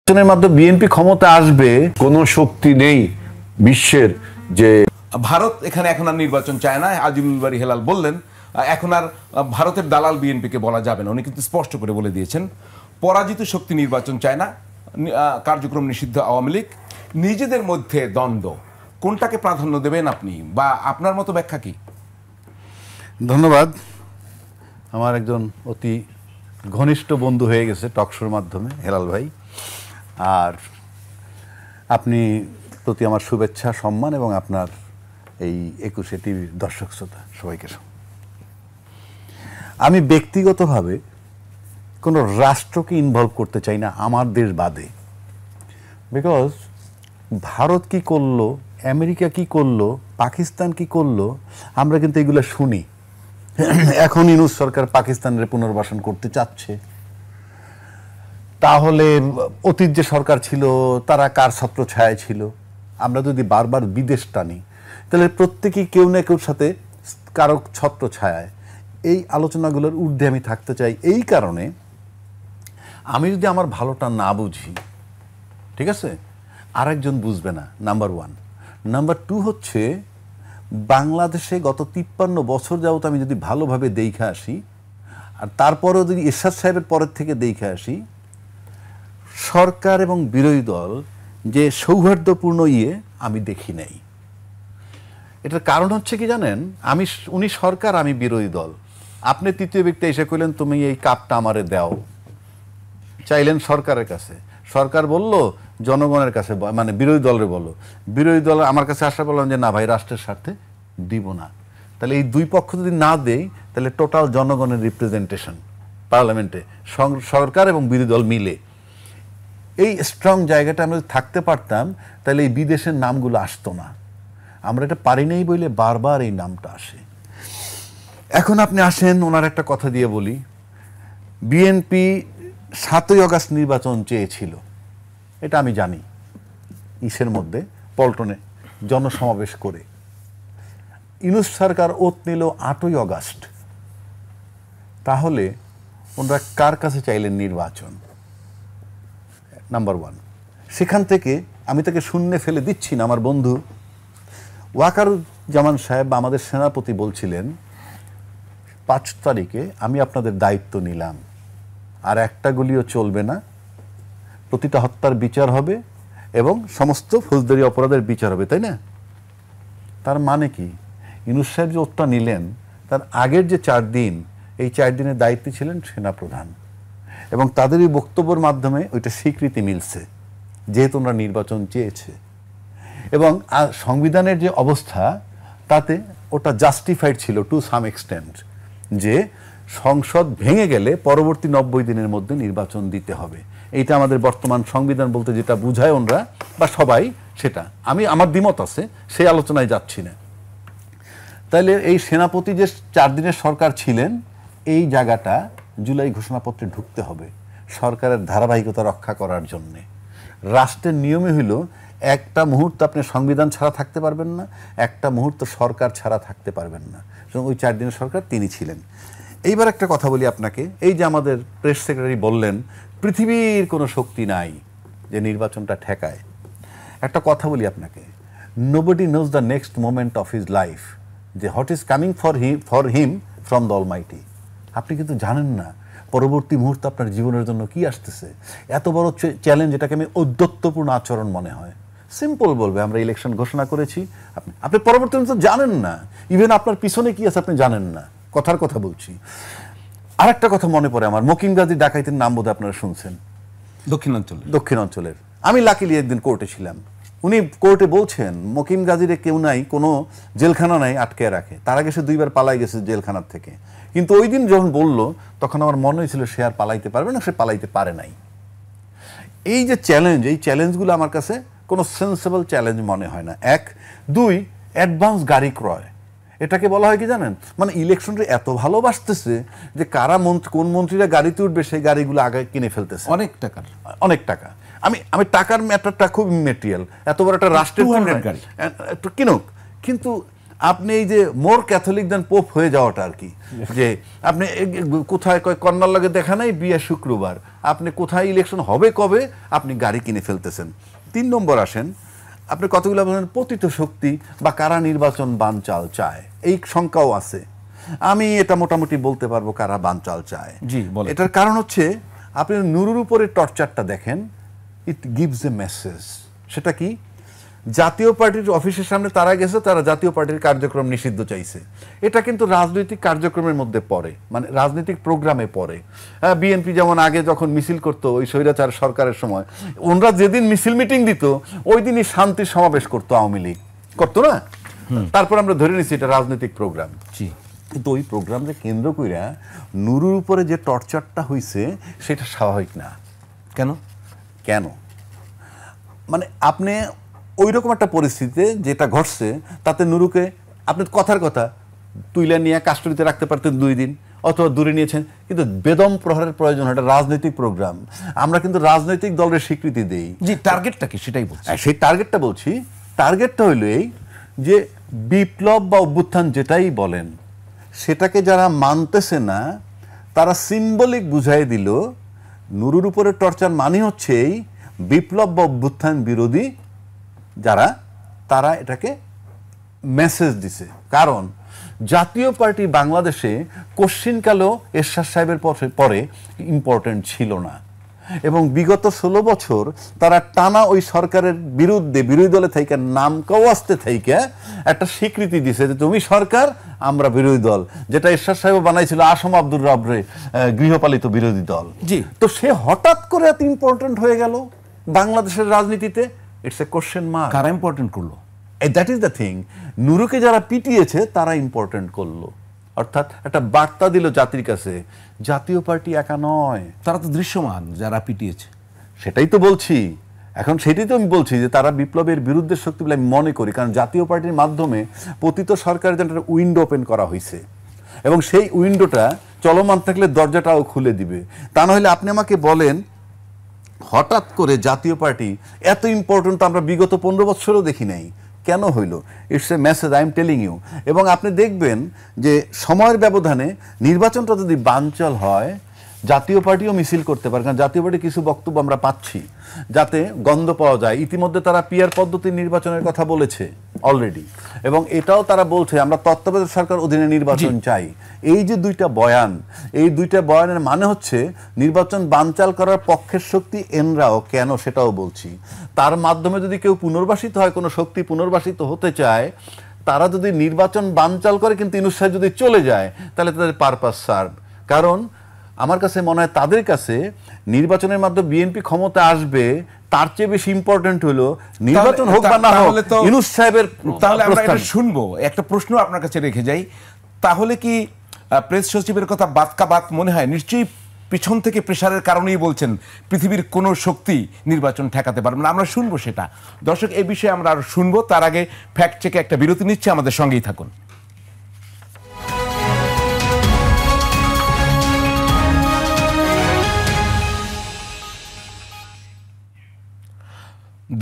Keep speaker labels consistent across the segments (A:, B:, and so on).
A: নির্বাচনের মাধ্যমে বিএনপি ক্ষমতা আসবে, কোনো শক্তি নেই বিশ্বের যে
B: ভারত এখানে এখন আর নির্বাচন চায় না। আজিমুল বারী হেলাল বললেন এখন আর ভারতের দালাল বিএনপিকে বলা যাবে না। উনি কিন্তু স্পষ্ট করে বলে দিয়েছেন পরাজিত শক্তি নির্বাচন চায় না, কার্যক্রম নিষিদ্ধ আওয়ামী লীগ, নিজেদের মধ্যে দ্বন্দ্ব। কোনটাকে প্রাধান্য দেবেন আপনি, বা আপনার মতো ব্যাখ্যা কি?
A: ধন্যবাদ। আমার একজন অতি ঘনিষ্ঠ বন্ধু হয়ে গেছে টকশোর মাধ্যমে হেলাল ভাই, আর আপনি প্রতি আমার শুভেচ্ছা, সম্মান এবং আপনার এই 21 টিভির দর্শক শ্রোতা সবাইকে। আমি ব্যক্তিগতভাবে কোনো রাষ্ট্রকে ইনভলভ করতে চাই না আমার দেশ বাদে। বিকজ ভারত কি করলো, আমেরিকা কি করলো, পাকিস্তান কি করলো, আমরা কিন্তু এগুলো শুনি। এখন ইউনূস সরকার পাকিস্তানের পুনর্বাসন করতে চাচ্ছে, তাহলে অতীত যে সরকার ছিল তারা কার ছত্রছায়ায় ছিল? আমরা যদি বারবার বিদেশ টানি তাহলে প্রত্যেকেই কেউ না কেউর সাথে কারো ছত্রছায়ায়। এই আলোচনাগুলোর ঊর্ধ্বে আমি থাকতে চাই। এই কারণে আমি যদি আমার ভালোটা না বুঝি, ঠিক আছে, আরেকজন বুঝবে না, নাম্বার ওয়ান। নাম্বার টু হচ্ছে বাংলাদেশে গত 53 বছর যাবত আমি যদি ভালোভাবে দেখে আসি, আর তারপরেও যদি এরশাদ সাহেবের পরের থেকে দেখে আসি, সরকার এবং বিরোধী দল যে সৌহার্দ্যপূর্ণ আমি দেখি নাই। এটার কারণ হচ্ছে কি জানেন? উনি সরকার, আমি বিরোধী দল। আপনি তৃতীয় ব্যক্তি এসে কইলেন তুমি এই কাপটা আমারে দাও, চাইলেন সরকারের কাছে, সরকার বলল জনগণের কাছে, মানে বিরোধী দলের বলো, বিরোধী দল আমার কাছে আসা বললাম যে না ভাই রাষ্ট্রের স্বার্থে দিব না। তাহলে এই দুই পক্ষ যদি না দেই তাহলে টোটাল জনগণের রিপ্রেজেন্টেশন পার্লামেন্টে সরকার এবং বিরোধী দল মিলে এই স্ট্রং জায়গাটা আমরা থাকতে পারতাম, তাহলে এই বিদেশের নামগুলো আসতো না। আমরা এটা পারি নাই বলে বারবার এই নামটা আসে। এখন আপনি আসেন, ওনার একটা কথা দিয়ে বলি, বিএনপি 7ই আগস্ট নির্বাচন চেয়েছিল, এটা আমি জানি, ইসের মধ্যে পল্টনে জনসমাবেশ করে। ইউনূস সরকার ওত নিল 8ই আগস্ট। তাহলে ওনারা কার কাছে চাইলেন নির্বাচন? Number one. সেখান থেকে আমি তাকে শূন্যে ফেলে দিচ্ছি না। আমার বন্ধু ওয়াকারুজ্জামান সাহেব আমাদের সেনাপতি বলছিলেন 5 তারিখে আমি আপনাদের দায়িত্ব নিলাম, আর একটা গুলিও চলবে না, প্রতিটা হত্যার বিচার হবে এবং সমস্ত ফৌজদারি অপরাধের বিচার হবে, তাই না? তার মানে কি, ইউনূস সাহেব যে ওটা নিলেন তার আগের যে 4 দিন, এই 4 দিনের দায়িত্বে ছিলেন সেনাপ্রধান, এবং তাদের এই বক্তব্যের মাধ্যমে ওইটা স্বীকৃতি মিলছে যেহেতু ওনারা নির্বাচন চেয়েছে। এবং সংবিধানের যে অবস্থা তাতে ওটা জাস্টিফাইড ছিল টু সাম এক্সটেন্ট, যে সংসদ ভেঙে গেলে পরবর্তী 90 দিনের মধ্যে নির্বাচন দিতে হবে। এইটা আমাদের বর্তমান সংবিধান বলতে যেটা বুঝায় ওনরা বা সবাই, সেটা আমি আমার দ্বিমত আছে, সেই আলোচনায় যাচ্ছি না। তাইলে এই সেনাপতি যে 4 দিনের সরকার ছিলেন, এই জায়গাটা জুলাই ঘোষণাপত্রে ঢুকতে হবে সরকারের ধারাবাহিকতা রক্ষা করার জন্যে। রাষ্ট্রের নিয়মে হইল একটা মুহূর্ত আপনি সংবিধান ছাড়া থাকতে পারবেন না, একটা মুহূর্ত সরকার ছাড়া থাকতে পারবেন না। ওই 4 দিনের সরকার তিনি ছিলেন। এইবার একটা কথা বলি আপনাকে, এই যে আমাদের প্রেস সেক্রেটারি বললেন পৃথিবীর কোনো শক্তি নাই যে নির্বাচনটা ঠেকায়। একটা কথা বলি আপনাকে, nobody knows the next moment of his life, যে what is coming for him from the almighty. আপনি কিন্তু জানেন না পরবর্তী মুহূর্তে আপনার জীবনের জন্য কি আসতেছে। এত বড় চ্যালেঞ্জ, এটাকে আমি ঔদ্ধত্যপূর্ণ আচরণ মনে হয়। সিম্পল বলবে আমরা ইলেকশন ঘোষণা করেছি, আপনি পরবর্তী মুহূর্তে জানেন না, ইভেন আপনার পিছনে কি আছে আপনি জানেন না। কথার কথা বলছি। আরেকটা কথা মনে পড়ে আমার, মকিম গাজী ডাকাইতের নাম বোধহয় আপনারা শুনছেন, দক্ষিণাঞ্চলের। আমি লাকিলি একদিন কোর্টে ছিলাম, উনি কোর্টে বলছেন মকিম গাজীরে কেউ নাই, কোনো জেলখানা নাই আটকে রাখে। তার আগে সে 2বার পালাই গেছে জেলখানার থেকে। কিন্তু ওই দিন যখন বলল তখন আমার মনে হয়েছিল সে আর পালাইতে পারবে না, সে পালাইতে পারে নাই। এই যে চ্যালেঞ্জ, এই চ্যালেঞ্জগুলো আমার কাছে কোনো সেন্সেবল চ্যালেঞ্জ মনে হয় না। 1, 2 অ্যাডভান্স গাড়ি ক্রয়, এটাকে বলা হয় কি জানেন, মানে ইলেকশনটা এত ভালোবাসতেছে যে কারা কোন মন্ত্রীরা গাড়িতে উঠবে সেই গাড়িগুলো আগে কিনে ফেলতেছে অনেক টাকা। আমি টাকার ম্যাটারটা খুব ইমেটেরিয়াল, এত বড় একটা রাষ্ট্রের গাড়ি একটু কিনুক, কিন্তু আপনি এই যে মোর ক্যাথলিক দেন পোপ হয়ে যাওয়াটা আর কি, যে আপনি কোথায় কয় কন্যার লগে দেখা নাই বিয়ে শুক্রবার, আপনি কোথায় ইলেকশন হবে কবে আপনি গাড়ি কিনে ফেলতেছেন। 3 নম্বর আসেন, আপনি কতগুলো বলেন পতিত শক্তি বা কারা নির্বাচন বানচাল চায়, এই শঙ্কাও আছে। আমি এটা মোটামুটি বলতে পারবো কারা বানচাল চায়।
B: জি, বলেন।
A: এটার কারণ হচ্ছে আপনি নুরুর উপরে টর্চারটা দেখেন, ইট গিভস এ মেসেজ। সেটা কি? জাতীয় পার্টির অফিসের সামনে তারা গেছে, তারা জাতীয় পার্টির কার্যক্রম নিষিদ্ধ চাইছে। এটা কিন্তু রাজনৈতিক কার্যক্রমের মধ্যে পড়ে, মানে রাজনৈতিক প্রোগ্রামে পড়ে। বিএনপি যেমন আগে যখন মিছিল করতো ওই স্বৈরাচার সরকারের সময়, ওনরা যেদিন মিছিল মিটিং দিত ওই দিনই শান্তির সমাবেশ করতো আওয়ামী লীগ, করতো না? তারপর আমরা ধরে নিচ্ছি এটা রাজনৈতিক প্রোগ্রাম।
B: জি,
A: কিন্তু ওই প্রোগ্রামকে কেন্দ্র কইরা নুরুর উপরে যে টর্চারটা হইছে সেটা স্বাভাবিক না।
B: কেন?
A: কেন মানে আপনি ওই রকম একটা পরিস্থিতিতে যেটা ঘটছে তাতে নুরুকে আপনি কথার কথা তুইলা নিয়ে কাস্টডিতে রাখতে পারতেন 2 দিন, অথবা দূরে নিয়েছেন, কিন্তু বেদম প্রহারের প্রয়োজন। এটা রাজনৈতিক প্রোগ্রাম, আমরা কিন্তু রাজনৈতিক দলের স্বীকৃতি দেই।
B: জি, টার্গেটটা কি সেটাই বলছি।
A: সেই টার্গেটটা বলছি, টার্গেটটা হইল এই যে বিপ্লব বা অভ্যুত্থান যেটাই বলেন সেটাকে যারা মানতেছে না তারা সিম্বলিক বুঝাই দিল নুরুর উপরে টর্চার মানে হচ্ছে এই বিপ্লব বা অভ্যুত্থান বিরোধী যারা, তারা এটাকে মেসেজ দিছে। কারণ জাতীয় পার্টি বাংলাদেশে কোশ্চিনকালেও এরশাদ সাহেবের পরে ইম্পর্টেন্ট ছিল না, এবং বিগত 16 বছর তারা টানা ওই সরকারের বিরুদ্ধে বিরোধী দলে থেকে নামকাও আসতে থেকে একটা স্বীকৃতি দিছে যে তুমি সরকার, আমরা বিরোধী দল, যেটা এরশাদ সাহেব বানাইছিল আসম আব্দুর রবরে গৃহপালিত বিরোধী দল।
B: জি,
A: তো সে হঠাৎ করে এত ইম্পর্টেন্ট হয়ে গেল বাংলাদেশের রাজনীতিতে, ইটস এ কোশ্চেন মার্ক।
B: কারা ইম্পর্টেন্ট করলো?
A: That is the thing. নুরুকে যারা পিটিয়েছে তারা ইম্পর্টেন্ট করলো, অর্থাৎ একটা বার্তা দিল জাতির কাছে, জাতীয় পার্টি একা নয়।
B: তারা তো দৃশ্যমান যারা পিটিয়েছে।
A: সেটাই তো বলছি, এখন সেটাই তো আমি বলছি যে তারা বিপ্লবের বিরুদ্ধে শক্তি বলে আমি মনে করি, কারণ জাতীয় পার্টির মাধ্যমে পতিত সরকারের জন্য একটা উইন্ডো ওপেন করা হয়েছে, এবং সেই উইন্ডোটা চলমান থাকলে দরজাটাও খুলে দিবে। তা না হলে আপনি আমাকে বলেন হঠাৎ করে জাতীয় পার্টি এত ইম্পর্টেন্ট আমরা বিগত 15 বছরও দেখি নাই, কেন হইল? It's a message, I am telling you. এবং আপনি দেখবেন যে সময়ের ব্যবধানে নির্বাচনটা যদি বানচাল হয় জাতীয় পার্টিও মিছিল করতে পারে, কারণ জাতীয় পার্টি কিছু বক্তব্য আমরা পাচ্ছি যাতে গন্ধ পাওয়া যায়। ইতিমধ্যে তারা পিআর পদ্ধতির নির্বাচনের কথা বলেছে অলরেডি, এবং এটাও তারা বলছে আমরা তত্ত্বাবধায়ক সরকার অধীনে নির্বাচন চাই। এই যে 2টা বয়ান, এই 2টা বয়ানের মানে হচ্ছে নির্বাচন বানচাল করার পক্ষের শক্তি এনরাও কেন সেটাও বলছি। তার মাধ্যমে যদি কেউ পুনর্বাসিত হয়, কোনো শক্তি পুনর্বাসিত হতে চায়, তারা যদি নির্বাচন বানচাল করে কিন্তু ইউনূস সাহেব যদি চলে যায় তাহলে তাদের পারপাস সার্ভ। কারণ আমার কাছে মনে হয় তাদের কাছে নির্বাচনের মাধ্যমে বিএনপি ক্ষমতা আসবে তার চেয়ে বেশি ইম্পর্টেন্ট হলো নির্বাচন হোক বা না হোক ইউনূস সাহেবের।
B: তাহলে আমরা এটা শুনবো। একটা প্রশ্ন আপনার কাছে রেখে যাই, তাহলে কি প্রেস সচিবের কথা বাতকা বাত মনে হয়? নিশ্চয়ই পিছন থেকে প্রেশারের কারণেই বলছেন পৃথিবীর কোনো শক্তি নির্বাচন ঠেকাতে পারবে না। আমরা শুনবো সেটা। দর্শক, এই বিষয়ে আমরা আরো শুনবো, তার আগে ফ্যাক্ট চেকে একটা বিরতি নিচ্ছে, আমাদের সঙ্গেই থাকুন।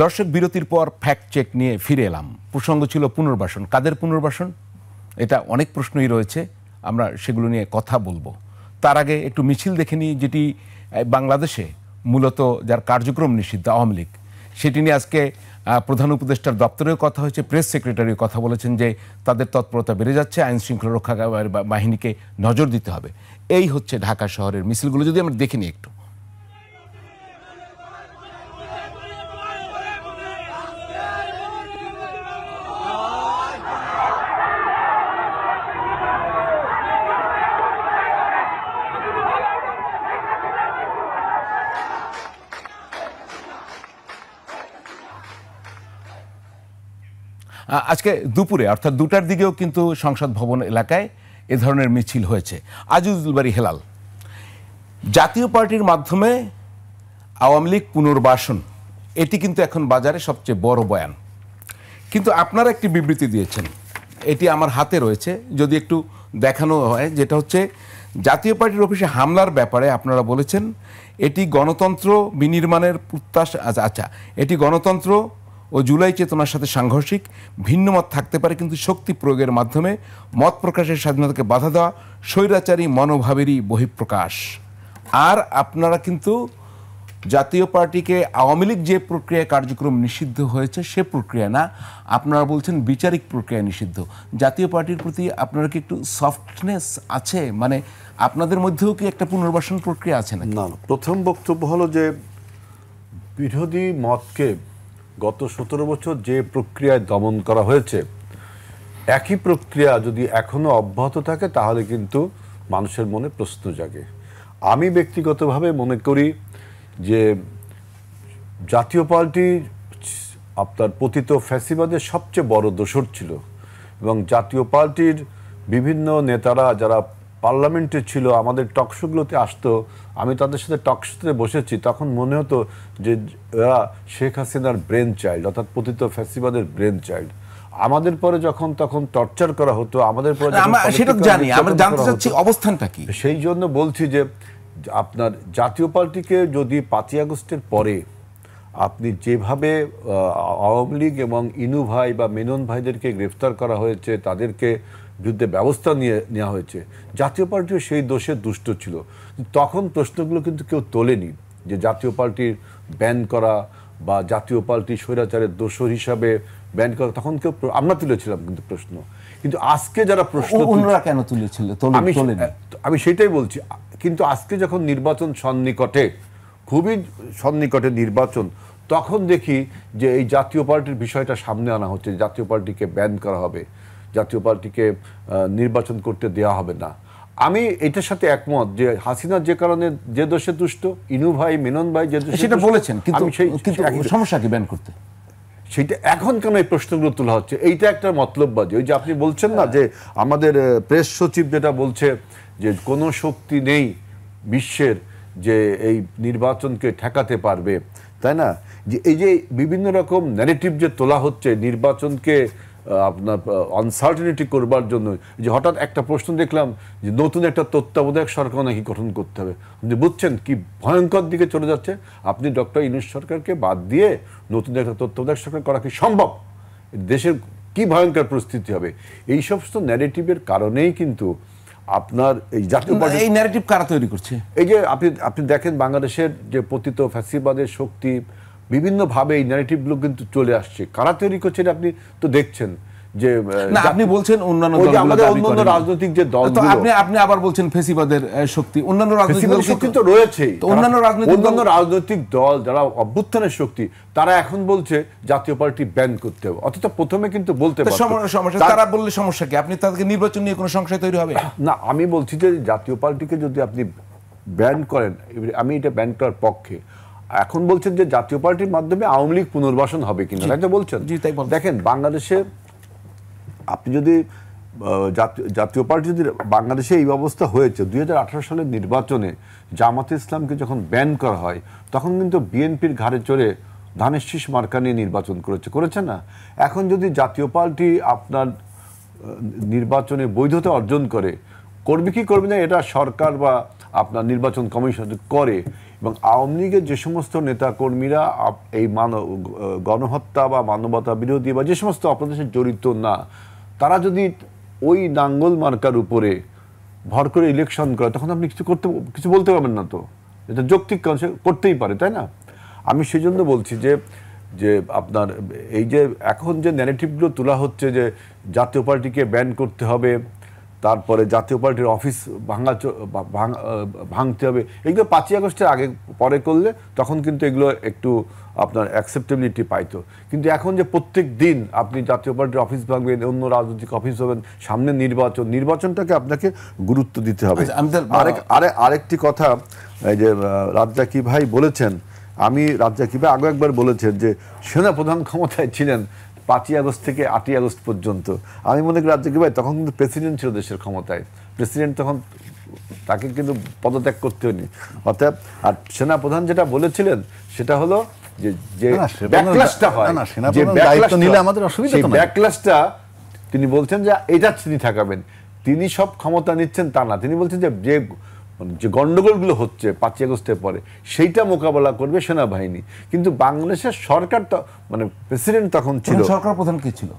B: দর্শক, বিরতির পর ফ্যাক্ট চেক নিয়ে ফিরে এলাম। প্রসঙ্গ ছিল পুনর্বাসন। কাদের পুনর্বাসন? এটা অনেক প্রশ্নই রয়েছে, আমরা সেগুলো নিয়ে কথা বলবো। তার আগে একটু মিছিল দেখে নিই, যেটি বাংলাদেশে মূলত যার কার্যক্রম নিষিদ্ধ, আওয়ামী লীগ, সেটি নিয়ে আজকে প্রধান উপদেষ্টার দপ্তরেও কথা হয়েছে, প্রেস সেক্রেটারিও কথা বলেছেন যে তাদের তৎপরতা বেড়ে যাচ্ছে, আইন শৃঙ্খলা রক্ষা বাহিনীকে নজর দিতে হবে। এই হচ্ছে ঢাকা শহরের মিছিলগুলো, যদি আমরা দেখে নিই একটু। আজকে দুপুরে অর্থাৎ 2টার দিকেও কিন্তু সংসদ ভবন এলাকায় এ ধরনের মিছিল হয়েছে। আজিজুল বারী হেলাল, জাতীয় পার্টির মাধ্যমে আওয়ামী লীগ পুনর্বাসন, এটি কিন্তু এখন বাজারে সবচেয়ে বড় বয়ান। কিন্তু আপনারা একটি বিবৃতি দিয়েছেন, এটি আমার হাতে রয়েছে, যদি একটু দেখানো হয়, যেটা হচ্ছে জাতীয় পার্টির অফিসে হামলার ব্যাপারে আপনারা বলেছেন এটি গণতন্ত্র বিনির্মাণের প্রত্যাশা। আচ্ছা, এটি গণতন্ত্র ও ও জুলাই চেতনার সাথে সাংঘর্ষিক, ভিন্ন মত থাকতে পারে, কিন্তু শক্তি প্রয়োগের মাধ্যমে মত প্রকাশের স্বাধীনতাকে বাধা দেওয়া স্বৈরাচারী মনোভাবেরই বহিঃপ্রকাশ। আর আপনারা কিন্তু জাতীয় পার্টিকে আওয়ামী লীগ যে প্রক্রিয়ায় কার্যক্রম নিষিদ্ধ হয়েছে সে প্রক্রিয়া না, আপনারা বলছেন বিচারিক প্রক্রিয়া নিষিদ্ধ। জাতীয় পার্টির প্রতি আপনারা কি একটু সফটনেস আছে, মানে আপনাদের মধ্যেও কি একটা পুনর্বাসন প্রক্রিয়া আছে নাকি?
A: না, প্রথম বক্তব্য হলো যে বিরোধী মতকে গত 17 বছর যে প্রক্রিয়ায় দমন করা হয়েছে, একই প্রক্রিয়া যদি এখনো অব্যাহত থাকে তাহলে কিন্তু মানুষের মনে প্রশ্ন জাগে। আমি ব্যক্তিগতভাবে মনে করি যে জাতীয় পার্টি আপনার পতিত ফ্যাসিবাদের সবচেয়ে বড় দোসর ছিল, এবং জাতীয় পার্টির বিভিন্ন নেতারা যারা পার্লামেন্টে ছিল, আমাদের টকশোগুলোতে আসতো, আমি তাদের সাথে টকশোতে বসেছি, তখন মনে হতো যে এরা শেখ হাসিনার ব্রেন চাইল্ড, অর্থাৎ পতিত ফ্যাসিবাদের ব্রেন চাইল্ড। আমাদের পরে যখন তখন টর্চার করা হতো, আমাদের পরে
B: সেটা জানি, আমরা জানতে চাচ্ছি অবস্থানটা কি।
A: সেই জন্য বলছি যে আপনার জাতীয় পার্টিকে যদি 5ই আগস্টের পরে আপনি যেভাবে আওয়ামী লীগ এবং ইনু ভাই বা মেনন ভাইদেরকে গ্রেফতার করা হয়েছে, তাদেরকে বিরুদ্ধে ব্যবস্থা নেওয়া হয়েছে, জাতীয় পার্টিও সেই দোষে দুষ্ট ছিল। তখন প্রশ্নগুলো কিন্তু কেউ তোলেনি যে জাতীয় পার্টির ব্যান করা বা জাতীয় পার্টি স্বৈরাচারের দোষর হিসাবে ব্যান করা, তখন কেউ, আমরা তুলেছিলাম কিন্তু প্রশ্ন। কিন্তু আজকে যারা প্রশ্ন
B: কেন তুলেছিল
A: আমি সেটাই বলছি। কিন্তু আজকে যখন নির্বাচন সন্নিকটে, খুবই সন্নিকটে নির্বাচন, তখন দেখি যে এই জাতীয় পার্টির বিষয়টা সামনে আনা হচ্ছে, জাতীয় পার্টিকে ব্যান করা হবে, জাতীয় পার্টিকে নির্বাচন করতে দেওয়া হবে না। আমি এটার সাথে একমত যে হাসিনা যে কারণে যে দোষে দুষ্ট, ইনু ভাই মেনন ভাই যে দোষে
B: সেটা বলেছেন, কিন্তু সমস্যা কি ব্যান করতে?
A: সেইটা এখন কেন এই প্রশ্নগুলো তোলা হচ্ছে, এইটা একটা মতলববাজি। ওই যে আপনি বলছেন না যে আমাদের প্রেস সচিব যেটা বলছে যে কোনো শক্তি নেই বিশ্বের যে এই নির্বাচনকে ঠেকাতে পারবে, তাই না? যে এই যে বিভিন্ন রকম ন্যারেটিভ যে তোলা হচ্ছে নির্বাচনকে আপনার আনসার্টেনিটি করবার জন্য, যে হঠাৎ একটা প্রশ্ন দেখলাম যে নতুন একটা তত্ত্বাবধায়ক সরকার নাকি গঠন করতে হবে। আপনি বুঝছেন কি ভয়ঙ্কর দিকে চলে যাচ্ছে? আপনি ডক্টর ইউনূস সরকারকে বাদ দিয়ে নতুন একটা তত্ত্বাবধায়ক সরকার করা কি সম্ভব? দেশের কি ভয়ঙ্কর পরিস্থিতি হবে? এই সমস্ত ন্যারেটিভের কারণেই কিন্তু আপনার এই জাতীয় পার্টি,
B: এই ন্যারেটিভ কারা তৈরি করছে?
A: এই যে আপনি দেখেন বাংলাদেশের যে পতিত ফ্যাসিবাদের শক্তি, বিভিন্নভাবে এই ন্যারেটিভগুলো কিন্তু চলে আসছে। কারা তৈরি করছে আপনি তো দেখছেন যে
B: আপনি বলছেন অন্যান্য
A: রাজনৈতিক যে দলগুলো,
B: আপনি আবার বলছেন ফ্যাসিবাদের শক্তি, অন্যান্য রাজনৈতিক
A: শক্তি তো রয়েছেই।
B: অন্যান্য
A: রাজনৈতিক দল যারা অভ্যুত্থানের শক্তি, তারা এখন বলছে জাতীয় পার্টি ব্যান করতে হবে, অথচ প্রথমে কিন্তু বলতে
B: সমস্যা, তারা বললে সমস্যা কি? আপনি তাদেরকে নির্বাচন নিয়ে কোনো সংশয় তৈরি হবে
A: না? আমি বলছি যে জাতীয় পার্টিকে যদি আপনি ব্যান করেন, আমি এটা ব্যান করার পক্ষে। এখন বলছেন যে জাতীয় পার্টির মাধ্যমে আওয়ামী লীগ পুনর্বাসন হবে কিনা, এটা বলছেন। দেখেন বাংলাদেশে আপনি যদি জাতীয় পার্টি যদি বাংলাদেশে এই অবস্থা হয়েছে, 2018 সালের নির্বাচনে জামাতে ইসলামকে যখন ব্যান করা হয়, তখন কিন্তু বিএনপির ঘাড়ে চড়ে ধানের শীষ মার্কা নিয়ে নির্বাচন করেছে না? এখন যদি জাতীয় পার্টি আপনার নির্বাচনে বৈধতা অর্জন করবে কি করবে না, এটা সরকার বা আপনার নির্বাচন কমিশন করে। এবং আওয়ামী লীগের যে সমস্ত নেতা কর্মীরা এই গণহত্যা বা মানবতা বিরোধী বা যে সমস্ত অপরাধে জড়িত না, তারা যদি ওই নাঙ্গল মার্কার উপরে ভর করে ইলেকশন করে, তখন আপনি কিছু বলতে পারবেন না। তো এটা যৌক্তিক করতেই পারে, তাই না? আমি সেই জন্য বলছি যে আপনার এই যে এখন যে ন্যারেটিভগুলো তোলা হচ্ছে যে জাতীয় পার্টিকে ব্যান করতে হবে, তারপরে জাতীয় পার্টির অফিস ভাঙতে হবে, এগুলো 5ই আগস্টের আগে পরে করলে তখন কিন্তু এগুলো একটু আপনার অ্যাকসেপ্টেবিলিটি পাইতো। কিন্তু এখন যে প্রত্যেক দিন আপনি জাতীয় পার্টির অফিস ভাঙবেন, অন্য রাজনৈতিক অফিস হবেন, সামনে নির্বাচনটাকে আপনাকে গুরুত্ব দিতে হবে। আরেকটি কথা, এই যে রাজ্জাকি ভাই বলেছেন, রাজ্জাকি ভাই আগে একবার বলেছেন যে সেনাপ্রধান ক্ষমতায় ছিলেন 5ই আগস্ট থেকে 8ই আগস্ট পর্যন্ত। আমি মনে করি রাজ্জাকি ভাই তখন কিন্তু প্রেসিডেন্ট ছিল দেশের ক্ষমতায়, প্রেসিডেন্ট তখন তাকে কিন্তু পদত্যাগ করতে হয়নি। অর্থাৎ আর সেনাপ্রধান যেটা বলেছিলেন সেটা হলো যে ব্যাকলাশটা হয়, যে ব্যাকলাশটা তিনি বলছেন যে এটা তিনি ঠেকাবেন। তিনি সব ক্ষমতা নিচ্ছেন তা না, তিনি বলছেন যে মানে যে গন্ডগোলগুলো হচ্ছে 5ই আগস্টের পরে সেইটা মোকাবেলা করবে সেনাবাহিনী। কিন্তু বাংলাদেশের সরকার তো মানে প্রেসিডেন্ট তখন ছিল,
B: সরকার প্রধান কি ছিল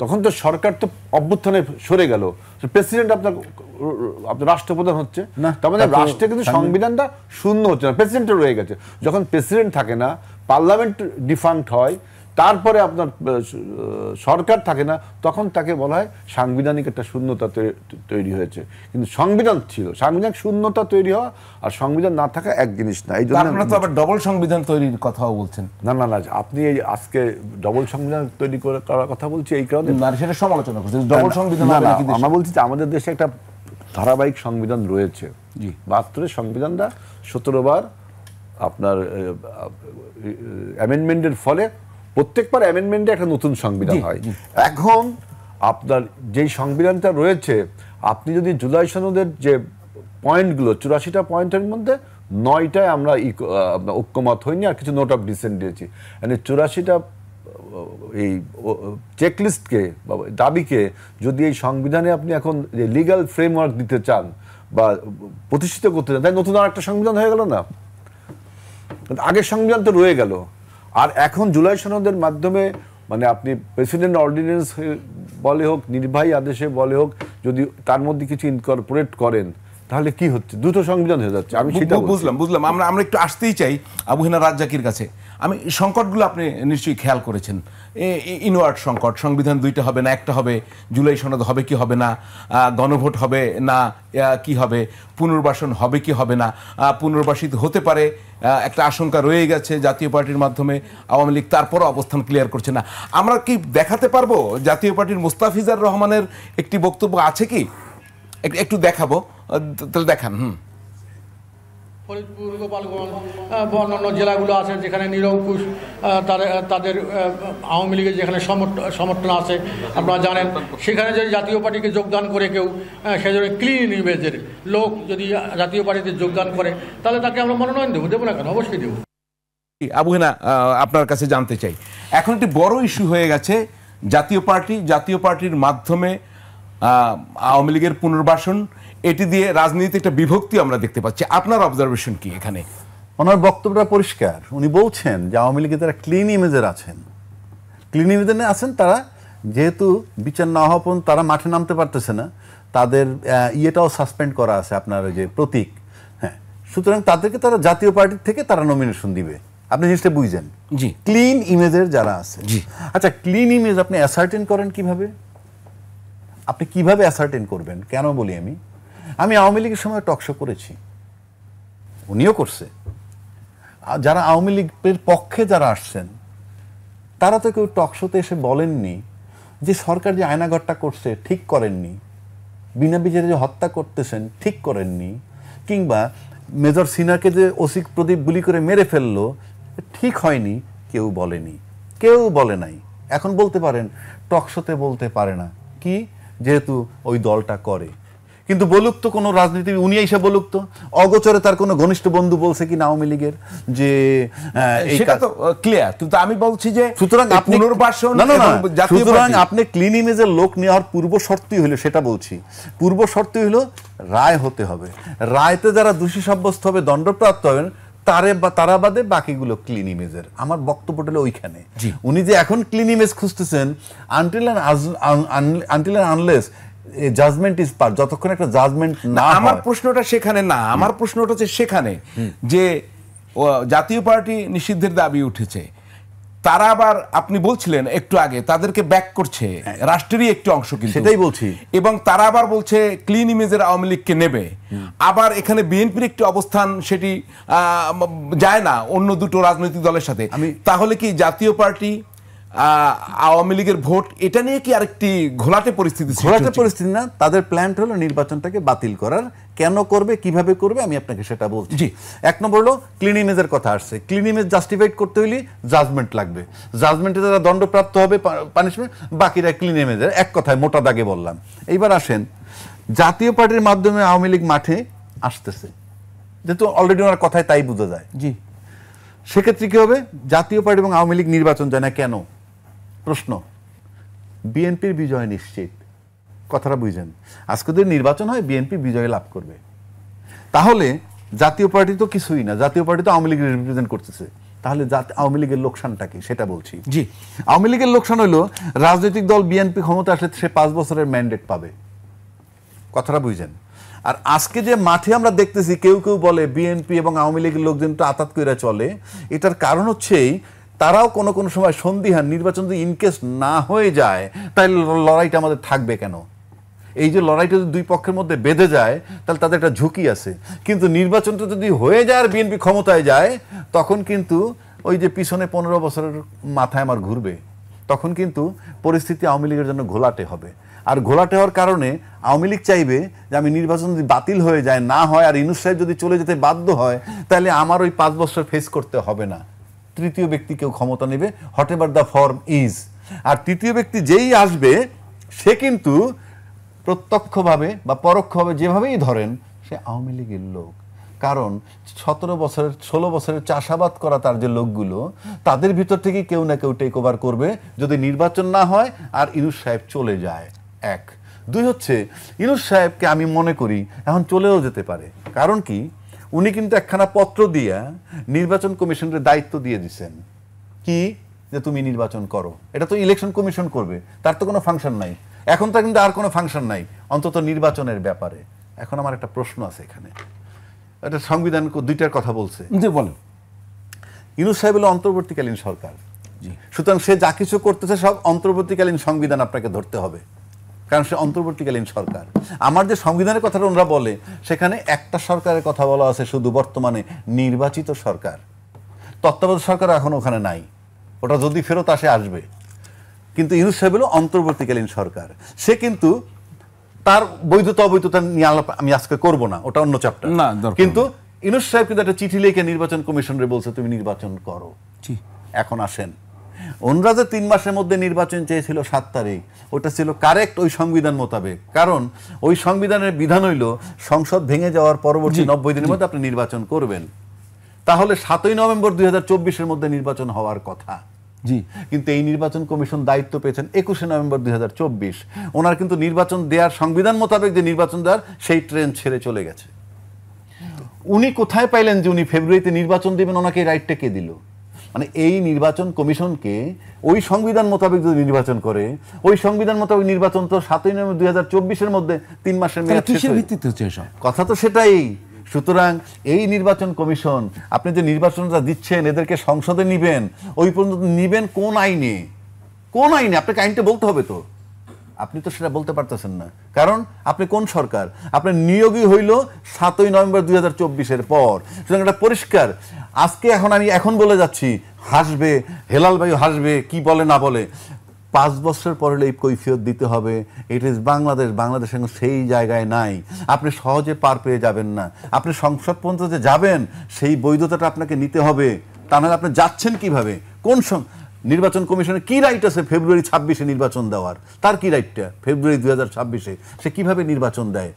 A: তখন তো সরকার তো অভ্যুত্থানে সরে গেল, প্রেসিডেন্ট আপনার রাষ্ট্রপ্রধান হচ্ছে না, তার মানে রাষ্ট্রে কিন্তু সংবিধানটা শূন্য হচ্ছে না, প্রেসিডেন্টও রয়ে গেছে। যখন প্রেসিডেন্ট থাকে না, পার্লামেন্ট ডিফাংক্ট হয়, তারপরে আপনার সরকার থাকে না, তখন তাকে বলা হয় সাংবিধানিক একটা শূন্যতা তৈরি হয়েছে। কিন্তু সংবিধান ছিল, সাংবিধানিক শূন্যতা তৈরি হওয়া আর সংবিধান না থাকা এক জিনিস না। এই জন্য
B: আপনারা তো আবার ডবল সংবিধান তৈরির কথাও বলছেন।
A: না না না, আপনি এই আজকে ডবল সংবিধান তৈরি করার কথা বলছি এই কারণে
B: সেটা সমালোচনা করছেন। ডবল সংবিধান
A: আমরা বলছি যে আমাদের দেশে একটা ধারাবাহিক সংবিধান রয়েছে। 72 সংবিধানটা 17 বার আপনার অ্যামেন্ডমেন্টের ফলে প্রত্যেকবার অ্যামেন্ডমেন্টে একটা নতুন সংবিধান হয়। এখন আপনার যেই সংবিধানটা রয়েছে, আপনি যদি জুলাই সনদের যে পয়েন্টগুলো 84টা পয়েন্টের মধ্যে 9টায় আমরা ঐক্যমত হইনি, আর কিছু নোট অফ ডিসেন্ট দিয়েছি। মানে 84টা এই চেকলিস্টকে বা দাবিকে যদি এই সংবিধানে আপনি এখন যে লিগ্যাল ফ্রেমওয়ার্ক দিতে চান বা প্রতিষ্ঠিত করতে চান, তাই নতুন আর একটা সংবিধান হয়ে গেল না? আগের সংবিধান তো রয়ে গেল। আর এখন জুলাই সনদের মাধ্যমে মানে আপনি প্রেসিডেন্ট অর্ডিন্যান্স বলে হোক, নির্বাহী আদেশে বলে হোক, যদি তার মধ্যে কিছু ইনকর্পোরেট করেন, তাহলে কি হচ্ছে? দুটো সংবিধান হয়ে যাচ্ছে। আমি সেটা
B: বুঝলাম। আমরা একটু আসতেই চাই আবু হেনা রাজ্জাকির কাছে। আমি সংকটগুলো আপনি নিশ্চয়ই খেয়াল করেছেন। ইনওয়ার্ড সংকট, সংবিধান 2টা হবে না 1টা হবে, জুলাই সনদ হবে কি হবে না, গণভোট হবে না কি হবে, পুনর্বাসন হবে কি হবে না, পুনর্বাসিত হতে পারে একটা আশঙ্কা রয়ে গেছে জাতীয় পার্টির মাধ্যমে। আওয়ামী লীগ তারপরও অবস্থান ক্লিয়ার করছে না। আমরা কি দেখাতে পারবো জাতীয় পার্টির মুস্তাফিজার রহমানের একটি বক্তব্য আছে কি? একটু দেখাবো, তাহলে দেখান।
C: ফরিদপুর, গোপালগঞ্জ, অন্যান্য জেলাগুলো আছে যেখানে নিরঙ্কুশ তাদের আওয়ামী লীগের যেখানে সমর্থন আছে আপনারা জানেন, সেখানে যদি জাতীয় পার্টিকে যোগদান করে কেউ সেজন্য ক্লিন ইমেজের লোক যদি জাতীয় পার্টিতে যোগদান করে, তাহলে তাকে আমরা মনোনয়ন দেবো না কেন? অবশ্যই দেবো।
B: আবু হেনা, আপনার কাছে জানতে চাই, এখন একটি বড় ইস্যু হয়ে গেছে জাতীয় পার্টির মাধ্যমে আওয়ামী লীগের পুনর্বাসন, এটি দিয়ে রাজনীতিতে একটা বিভক্তি আমরা দেখতে পাচ্ছি। আপনার অবজারভেশন কি এখানে?
A: ওনার বক্তব্যটা পরিষ্কার। উনি বলছেন যে আওয়ামী লীগে তারা ক্লিন ইমেজের আছেন, ক্লিন ইমেজে আছেন। তারা যেহেতু বিচার না হওয়া পর্যন্ত তারা মাঠে নামতে পারতেছে না, তাদের ইয়েটাও সাসপেন্ড করা আছে, আপনার যে প্রতীক। হ্যাঁ, সুতরাং তাদেরকে তারা জাতীয় পার্টির থেকে তারা নমিনেশন দিবে। আপনি জিনিসটা বুঝছেন?
B: জি,
A: ক্লিন ইমেজের যারা আছে।
B: জি,
A: আচ্ছা, ক্লিন ইমেজ আপনি অ্যাসার্টেন করেন কিভাবে? আপনি কিভাবে অ্যাসার্টেন করবেন? কেন বলি আমি আওয়ামী লীগের সময় টকশো করেছি, উনিও করছে। যারা আওয়ামী লীগের পক্ষে যারা আসছেন, তারা তো কেউ টকশোতে এসে বলেননি যে সরকার যে আয়নাঘরটা করছে ঠিক করেননি, বিনা বিচারে যে হত্যা করতেছেন ঠিক করেননি, কিংবা মেজর সিনহাকে যে ওসি প্রদীপ গুলি করে মেরে ফেললো ঠিক হয়নি, কেউ বলেনি, কেউ বলে নাই। এখন বলতে পারেন, টকশোতে বলতে পারে না কি, যেহেতু ওই দলটা করে। কিন্তু বলুক তো কোনো রাজনীতিবিদ, উনি এসে বলুক তো অগোচরে তার কোনো ঘনিষ্ঠ বন্ধু বলছে কি না আওয়ামী লীগের যে
B: সেটা তো ক্লিয়ার। কিন্তু আমি বলছি যে
A: সুতরাং আপনি
B: পুনর্বাসন,
A: সুতরাং আপনি ক্লিন ইমেজের লোক নেওয়ার পূর্ব শর্তই হলো, সেটা বলছি, পূর্ব শর্তই হলো রায় হতে হবে। রায়তে যারা দোষী সাব্যস্ত হবে, দণ্ডপ্রাপ্ত হবেন, তারা বাদে বাকিগুলো ক্লিন ইমেজের। আমার বক্তব্যটা হলো ওইখানে। উনি যে এখন ক্লিন ইমেজ খুঁজতেছেন, until and unless judgement is pass, যতক্ষণ একটা জাজমেন্ট না।
B: আমার প্রশ্নটা সেখানে না, আমার প্রশ্নটা হচ্ছে সেখানে যে জাতীয় পার্টি নিষিদ্ধের দাবি উঠেছে, তারা আবার আপনি বলছিলেন একটু আগে তাদেরকে ব্যাক করছে রাষ্ট্রেরই একটি অংশ, কিন্তু
A: সেটাই বলছি।
B: এবং তারা আবার বলছে ক্লিন ইমেজের আওয়ামী লীগকে নেবে। আবার এখানে বিএনপির একটি অবস্থান, সেটি যায় না অন্য দুটো রাজনৈতিক দলের সাথে। তাহলে কি জাতীয় পার্টি আওয়ামী লীগের ভোট, এটা নিয়ে কি আরেকটি ঘোলাটে পরিস্থিতি
A: না? তাদের প্ল্যানটা হলো নির্বাচনটাকে বাতিল করার। কেন করবে, কিভাবে করবে, আমি আপনাকে সেটা বলছি।
B: জি,
A: এক নম্বর হলো ক্লিন ইমেজের কথা আসছে। ক্লিন ইমেজ জাস্টিফাইড করতে হলে জাজমেন্ট লাগবে, জাজমেন্টে যারা দণ্ডপ্রাপ্ত হবে পানিশমেন্ট, বাকিরা ক্লিন ইমেজের। এক কথায় মোটা দাগে বললাম। এইবার আসেন, জাতীয় পার্টির মাধ্যমে আওয়ামী লীগ মাঠে আসতেছে, যেহেতু অলরেডি ওনার কথায় তাই বোঝা যায়। জি, সেক্ষেত্রে কি হবে? জাতীয় পার্টি এবং আওয়ামী লীগ নির্বাচন যায় না কেন? প্রশ্ন। বিএনপির বিজয় নিশ্চিত, কথাটা বুঝেন। আজকে যদি নির্বাচন হয় বিএনপি বিজয় লাভ করবে। তাহলে জাতীয় পার্টি তো কিছুই না, জাতীয় পার্টি তো আওয়ামী লীগের রিপ্রেজেন্ট করতেছে। তাহলে আওয়ামী লীগের লোকসানটা কি সেটা বলছি।
B: জি,
A: আওয়ামী লীগের লোকসান হলো রাজনৈতিক দল বিএনপি ক্ষমতা আসলে সে 5 বছরের ম্যান্ডেট পাবে, কথাটা বুঝছেন। আর আজকে যে মাঠে আমরা দেখতেছি কেউ কেউ বলে বিএনপি এবং আওয়ামী লীগের লোকজন তো আতাত করে চলে, এটার কারণ হচ্ছেই তারাও কোনো কোনো সময় সন্দিহান, নির্বাচন যদি ইনকেস না হয়ে যায় তাহলে লড়াইটা আমাদের থাকবে কেন। এই যে লড়াইটা যদি দুই পক্ষের মধ্যে বেঁধে যায় তাহলে তাদের একটা ঝুঁকি আছে। কিন্তু নির্বাচনটা যদি হয়ে যায় আর বিএনপি ক্ষমতায় যায় তখন কিন্তু ওই যে পিছনে 15 বছরের মাথায় আমার ঘুরবে, তখন কিন্তু পরিস্থিতি আওয়ামী লীগের জন্য ঘোলাটে হবে। আর ঘোলাটে হওয়ার কারণে আওয়ামী লীগ চাইবে যে আমি নির্বাচন যদি বাতিল হয়ে যায়, না হয়, আর ইউনূস সাহেব যদি চলে যেতে বাধ্য হয় তাহলে আমার ওই 5 বছর ফেস করতে হবে না। তৃতীয় ব্যক্তি কেউ ক্ষমতা নেবে, whatever the form is. আর তৃতীয় ব্যক্তি যেই আসবে সে কিন্তু প্রত্যক্ষভাবে বা পরোক্ষভাবে যেভাবেই ধরেন সে আওয়ামী লীগের লোক। কারণ 16 বছরের চাষাবাদ করা তার যে লোকগুলো, তাদের ভিতর থেকে কেউ না কেউ টেক ওভার করবে যদি নির্বাচন না হয় আর ইউনূস সাহেব চলে যায়। 1, 2 হচ্ছে ইউনূস সাহেবকে আমি মনে করি এখন চলেও যেতে পারে। কারণ কি, উনি কিন্তু একখানা পত্র দিয়ে নির্বাচন কমিশনের দায়িত্ব দিয়ে দিচ্ছেন কি, যে তুমি নির্বাচন করো। এটা তো ইলেকশন কমিশন করবে, তার তো কোনো ফাংশন নাই। এখন তো কিন্তু আর কোনো ফাংশন নাই অন্তত নির্বাচনের ব্যাপারে। এখন আমার একটা প্রশ্ন আছে এখানে, এটা সংবিধান 2টার কথা বলছে।
B: বলেন।
A: ইউনূস সাহেব হলো অন্তর্বর্তীকালীন সরকার, সুতরাং সে যা কিছু করতেছে সব অন্তর্বর্তীকালীন সংবিধান আপনাকে ধরতে হবে, কারণ সে অন্তর্বর্তীকালীন সরকার। আমার যে সংবিধানের কথাটা ওনারা বলে সেখানে একটা সরকারের কথা বলা আছে, শুধু বর্তমানে নির্বাচিত সরকার। তত্ত্বাবধায়ক সরকার এখন ওখানে নাই, ওটা যদি ফেরত আসে আসবে। কিন্তু ইউনূস সাহেব হলো অন্তর্বর্তীকালীন সরকার। সে কিন্তু তার বৈধতা অবৈধতা নিয়ে আলাপ আমি আজকে করব না, ওটা অন্য চ্যাপ্টার। কিন্তু ইউনূস সাহেব কিন্তু একটা চিঠি লিখে নির্বাচন কমিশনরে বলছে তুমি নির্বাচন করো। এখন আসেন, ওনরা যে 3 মাসের মধ্যে নির্বাচন চেয়েছিল 7 তারিখ, ওটা ছিল কারেক্ট ওই সংবিধান মোতাবেক। কারণ ওই সংবিধানের বিধান হইল সংসদ ভেঙে যাওয়ার পরবর্তী 90 দিনের মধ্যে আপনি নির্বাচন করবেন। তাহলে 7ই নভেম্বর 2024-এর মধ্যে নির্বাচন হওয়ার কথা। কিন্তু এই নির্বাচন কমিশন দায়িত্ব পেয়েছেন 21শে নভেম্বর 2024। ওনার কিন্তু নির্বাচন দেওয়ার সংবিধান মোতাবেক যে নির্বাচন দেওয়ার সেই ট্রেন ছেড়ে চলে গেছে। উনি কোথায় পাইলেন যে উনি ফেব্রুয়ারিতে নির্বাচন দেবেন? ওনাকে এই রাইটটা কে দিল? মানে এই নির্বাচন কমিশনকে ওই সংবিধান মোতাবেক যদি নির্বাচন করে, ওই সংবিধান মোতাবেক নির্বাচন তো 7ই নভেম্বর 2024-এর মধ্যে 3 মাসের মেয়াদ শেষ হয়েছে। কথা তো সেটাই। সুতরাং এই নির্বাচন কমিশন, আপনি যে নির্বাচনটা দিচ্ছেন এদেরকে সংসদে নিবেন, ওই পর্যন্ত নিবেন কোন আইনে? কোন আইনে? আপনাকে আইনটা বলতে হবে তো। আপনি তো সেটা বলতে পারতেছেন না, কারণ আপনি কোন সরকার? আপনার নিয়োগই হইল 7ই নভেম্বর 2024-এর পর। সুতরাং এটা পরিষ্কার। আজকে আমি এখন বলে যাচ্ছি, হাসবে হেলাল ভাই, হাসবে কি বলে না বলে, 5 বছর পরে এই কৈফিয়ত দিতে হবে। It is Bangladesh. বাংলাদেশ এখন সেই জায়গায় নাই, আপনি সহজে পার পেয়ে যাবেন না। আপনি সংসদ পর্যন্ত যে যাবেন সেই বৈধতাটা আপনাকে নিতে হবে, তা নাহলে আপনি যাচ্ছেন কিভাবে? কোন নির্বাচন কমিশনের কি রাইট আছে ফেব্রুয়ারি 26-এ নির্বাচন দেওয়ার? তার কি রাইটটা ফেব্রুয়ারি 2026-এ সে কিভাবে নির্বাচন দেয়?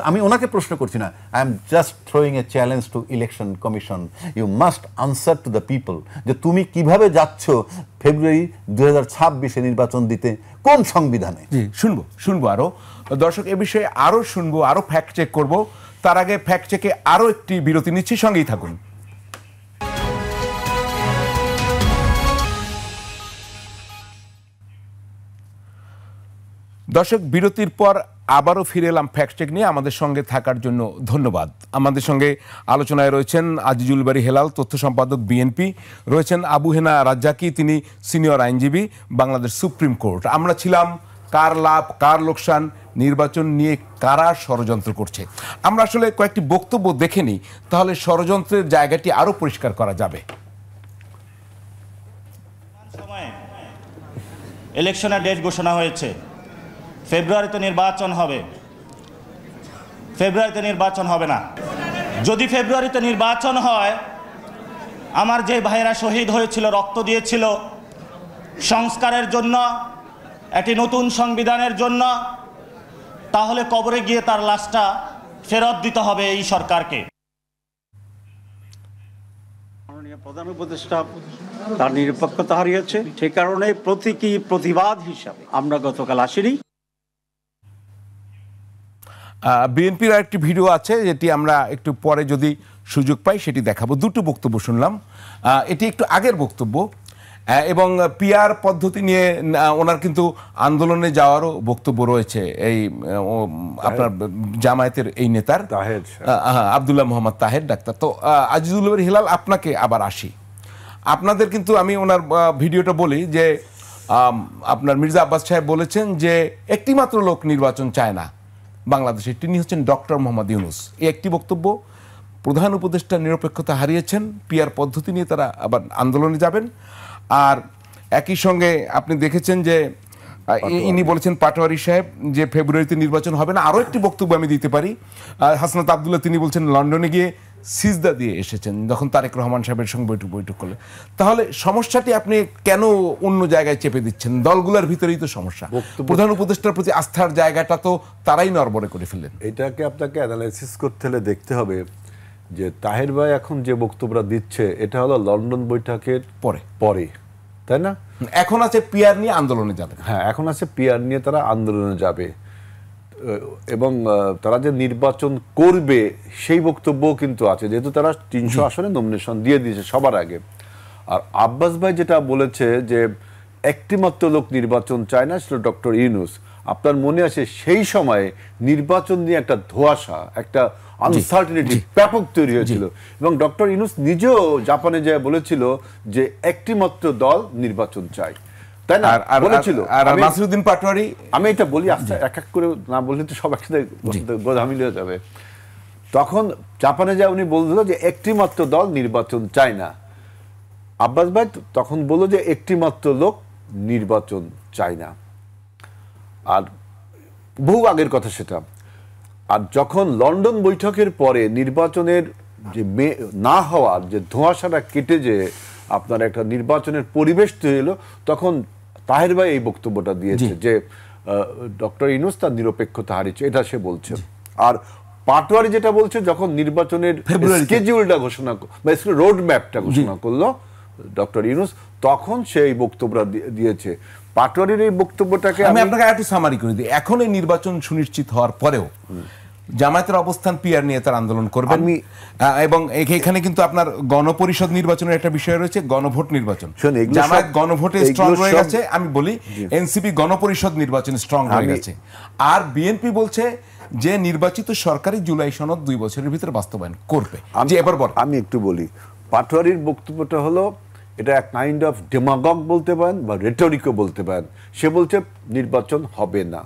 A: আমি ওনাকে প্রশ্ন করছি না, I am just throwing a challenge to election commission. You must answer to the people যে তুমি কিভাবে যাচ্ছ ফেব্রুয়ারি 2026-এ নির্বাচন দিতে, কোন সংবিধানে?
B: শুনবো আরো দর্শক, এ বিষয়ে আরো শুনবো, আরো ফ্যাক্ট চেক করবো। তার আগে ফ্যাক্ট চেকে আরো একটি বিরতি নিচ্ছি, সঙ্গেই থাকুন। দর্শক, বিরতির পর আবারও ফিরে এলাম ফ্যাক্ট চেক নিয়ে। আমাদের সঙ্গে থাকার জন্য ধন্যবাদ। আমাদের সঙ্গে আলোচনায় রয়েছেন আজিজুল বারী হেলাল, তথ্য সম্পাদক বিএনপি, রয়েছেন আবু হেনা রাজ্জাকি, তিনি সিনিয়র আইনজীবী, বাংলাদেশ সুপ্রিম কোর্ট। আমরা ছিলাম কার লাভ কার লোকসান, নির্বাচন নিয়ে কারা ষড়যন্ত্র করছে। আমরা আসলে কয়েকটি বক্তব্য দেখে নিই, তাহলে ষড়যন্ত্রের জায়গাটি আরো পরিষ্কার করা যাবে।
D: ইলেকশনের ডেট ঘোষণা হয়েছে, ফেব্রুয়ারিতে নির্বাচন হবে। ফেব্রুয়ারিতে নির্বাচন হবে না। যদি ফেব্রুয়ারিতে নির্বাচন হয়, আমার যে ভাইয়েরা শহীদ হয়েছিল, রক্ত দিয়েছিল সংস্কারের জন্য, একটি নতুন সংবিধানের জন্য, তাহলে কবরে গিয়ে তার লাশটা ফেরত দিতে হবে এই সরকারকে।
E: মাননীয় প্রধান উপদেষ্টা তার নিরপেক্ষতা হারিয়েছে, সে কারণে প্রতিবাদ হিসাবে আমরা গতকাল আসিনি।
B: বিএনপির আরেকটি ভিডিও আছে যেটি আমরা একটু পরে যদি সুযোগ পাই সেটি দেখাবো। দুটো বক্তব্য শুনলাম, এটি একটু আগের বক্তব্য এবং পিআর পদ্ধতি নিয়ে ওনার কিন্তু আন্দোলনে যাওয়ারও বক্তব্য রয়েছে এই আপনার জামায়াতের এই নেতার আব্দুল্লাহ মোহাম্মদ তাহের ডাক্তার। তো আজিজুল বারী হেলাল, আপনাকে আবার আসি। আপনাদের কিন্তু আমি ওনার ভিডিওটা বলি যে আপনার মির্জা আব্বাস সাহেব বলেছেন যে একটি মাত্র লোক নির্বাচন চায় না বাংলাদেশে, তিনি হচ্ছেন ডক্টর মোহাম্মদ ইউনূস। এই একটি বক্তব্য। প্রধান উপদেষ্টা নিরপেক্ষতা হারিয়েছেন, পিআর পদ্ধতি নিয়ে তারা আবার আন্দোলনে যাবেন। আর একই সঙ্গে আপনি দেখেছেন যে ইনি বলেছেন পাটোয়ারি সাহেব যে ফেব্রুয়ারিতে নির্বাচন হবে না। আরও একটি বক্তব্য আমি দিতে পারি, হাসনাত আবদুল্লাহ তিনি বলছেন লন্ডনে গিয়ে সিজদা দিয়ে এসেছেন যখন তারেক রহমান সাহেবের সঙ্গে বৈঠক করলে। তাহলে সমস্যাটি আপনি কেন অন্য জায়গায় চেপে দিচ্ছেন? দলগুলোর ভিতরেই তো সমস্যা। প্রধান উপদেষ্টার প্রতি আস্থার জায়গাটা তো তারাই নড়বড়ে করে ফেললেন।
A: এটাকে আপনাকে অ্যানালাইসিস করতে হলে দেখতে হবে যে তাহের ভাই এখন যে বক্তব্যটা দিচ্ছে এটা হলো লন্ডন বৈঠকের পরে, তাই না?
B: এখন আছে পিআর নিয়ে আন্দোলনে যাবে।
A: হ্যাঁ, এখন আছে পিআর নিয়ে তারা আন্দোলনে যাবে এবং তারা যে নির্বাচন করবে সেই বক্তব্যও কিন্তু আছে, যেহেতু তারা 300 আসনে নমিনেশন দিয়ে দিয়েছে সবার আগে। আর আব্বাস ভাই যেটা বলেছে যে একটি মাত্র লোক নির্বাচন চায় না, সেটা ডক্টর ইউনূস। আপনার মনে আছে সেই সময়ে নির্বাচন নিয়ে একটা ধোঁয়াশা, একটা আনসার্টেনিটি ব্যাপক তৈরি হয়েছিল এবং ডক্টর ইউনূস নিজেও জাপানে যায় বলেছিল যে একটি মাত্র দল নির্বাচন চায়, তাই না? বলেছিল।
B: আর নাসিরউদ্দিন পাটোয়ারি,
A: আমি এটা বলি আস্তে এক এক করে না বললে তো সব একসাথে গোধামিল হয়ে যাবে। তখন জাপানে যায় উনি বলছিল যে একটি মাত্র দল নির্বাচন চায় না। আব্বাস ভাই তখন বলল যে একটি মাত্র লোক নির্বাচন চায় না। আর বহু আগের কথা সেটা। আর যখন লন্ডন বৈঠকের পরে নির্বাচনের যে না হওয়ার যে ধোঁয়াশাটা কেটে যে আপনার একটা নির্বাচনের পরিবেশ তৈরি হলো, তখন তাহের ভাই এই বক্তব্যটা দিয়েছে যে ডক্টর ইউনূস তার নিরপেক্ষতা হারিয়েছে, এটা সে বলছে। আর পাটোয়ারি যেটা বলছে, যখন নির্বাচনের স্কেডিউলটা ঘোষণা বা রোড ম্যাপটা ঘোষণা করলো ডক্টর ইউনূস, তখন সে এই বক্তব্যটা দিয়েছে। পাটোয়ারির এই বক্তব্যটাকে
B: আমি আপনাকে একটু সামারি করে দিই। এখন এই নির্বাচন সুনিশ্চিত হওয়ার পরেও জামায়াতের অবস্থান পিআর নিয়ে তার আন্দোলন করবেন এবং এখানে কিন্তু আপনার গণপরিষদ নির্বাচনের একটা বিষয় রয়েছে, গণভোট নির্বাচন। জামায়াত গণভোটে স্ট্রং হয়ে গেছে, আমি বলি এনসিপি গণপরিষদ নির্বাচনে স্ট্রং হয়ে গেছে। আর বিএনপি বলছে যে নির্বাচিত সরকারি জুলাই সনদ 2 বছরের ভিতরে বাস্তবায়ন করবে।
A: আমি একটু বলি, পাটোয়ারির বক্তব্যটা হলো এটা এক কাইন্ড অফ ডেমাগগ বলতে পারেন বা রেটরিকও বলতে পারেন। সে বলছে নির্বাচন হবে না।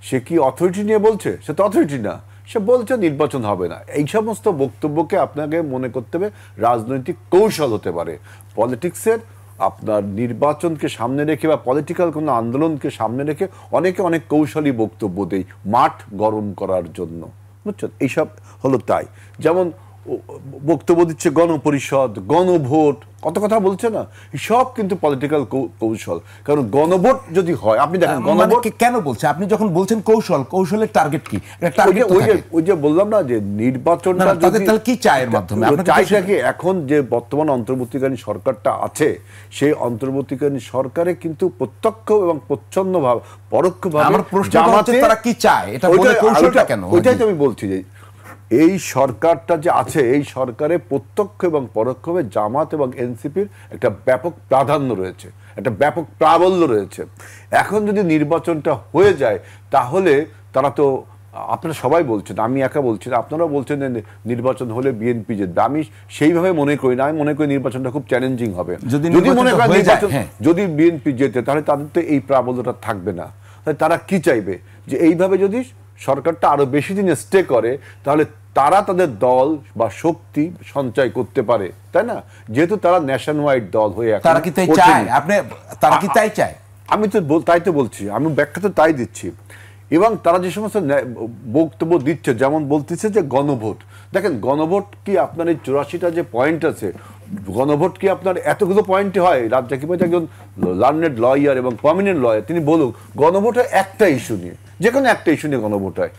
A: সে কি অথরিটি নিয়ে বলছে? সে তো অথরিটি না, সে বলছে নির্বাচন হবে না। এই সমস্ত বক্তব্যকে আপনাকে মনে করতে হবে রাজনৈতিক কৌশল হতে পারে। পলিটিক্সের আপনার নির্বাচনকে সামনে রেখে বা পলিটিক্যাল কোনো আন্দোলনকে সামনে রেখে অনেকে অনেক কৌশলী বক্তব্য দেয় মাঠ গরম করার জন্য, বুঝছেন? এইসব হলো তাই। যেমন বক্তব্য দিচ্ছে গণপরিষদ, গণভোট, কত কথা বলছে না, সব কিন্তু পলিটিক্যাল কৌশল। কারণ গণভোট যদি হয়, আপনি দেখেন গণভোট
B: কেন বলছে, আপনি যখন বলছেন কৌশল, কৌশলের টার্গেট কি?
A: ওই যে বললাম না যে নির্বাচনটা
B: কি চায়ের মাধ্যমে
A: চাইটা কি, এখন যে বর্তমান অন্তর্বর্তীকালীন সরকারটা আছে সেই অন্তর্বর্তীকালীন সরকারে কিন্তু প্রত্যক্ষ এবং প্রচ্ছন্নভাবে পরোক্ষভাবে
B: আমার প্রশ্ন হচ্ছে তারা কি চায়, এটা বলে কৌশলটা কেন?
A: ওইটাই তো আমি বলছি যে এই সরকারটা যে আছে, এই সরকারে প্রত্যক্ষ এবং পরোক্ষভাবে জামাত এবং এনসিপির একটা ব্যাপক প্রাধান্য রয়েছে, একটা ব্যাপক প্রাবল্য রয়েছে। এখন যদি নির্বাচনটা হয়ে যায় তাহলে তারা তো, আপনারা সবাই বলছেন, আমি একা বলছি না, আপনারা বলছেন যে নির্বাচন হলে বিএনপি জিতবে। আমি সেইভাবে মনে করি না। আমি মনে করি নির্বাচনটা খুব চ্যালেঞ্জিং হবে। যদি মনে করেন নির্বাচন যদি বিএনপি জেতে তাহলে তাদের তো এই প্রাবল্যটা থাকবে না। তাই তারা কি চাইবে যে এইভাবে যদি সরকারটা আরো বেশি দিন স্টে করে তাহলে তারা তাদের দল বা শক্তি সঞ্চয় করতে পারে, তাই না? যেহেতু তারা ন্যাশন ওয়াইড দল হয়ে
B: তারা কি তাই চায়? তারা কি তাই চায়?
A: আমি তো তাই তো বলছি, আমি ব্যাখ্যা তো তাই দিচ্ছি। এবং তারা যে সমস্ত বক্তব্য দিচ্ছে, যেমন বলতেছে যে গণভোট, দেখেন গণভোট কি আপনার এই 84টা যে পয়েন্ট আছে, গণভোট কি আপনার এতগুলো পয়েন্টে হয়? রাজ্জাকি ভাই একজন লার্নেড লয়ার এবং প্রমিনেন্ট লয়ার, তিনি বলুক গণভোট একটা ইস্যু নিয়ে, যে কোনো একটা ইস্যু নিয়ে গণভোট হয়।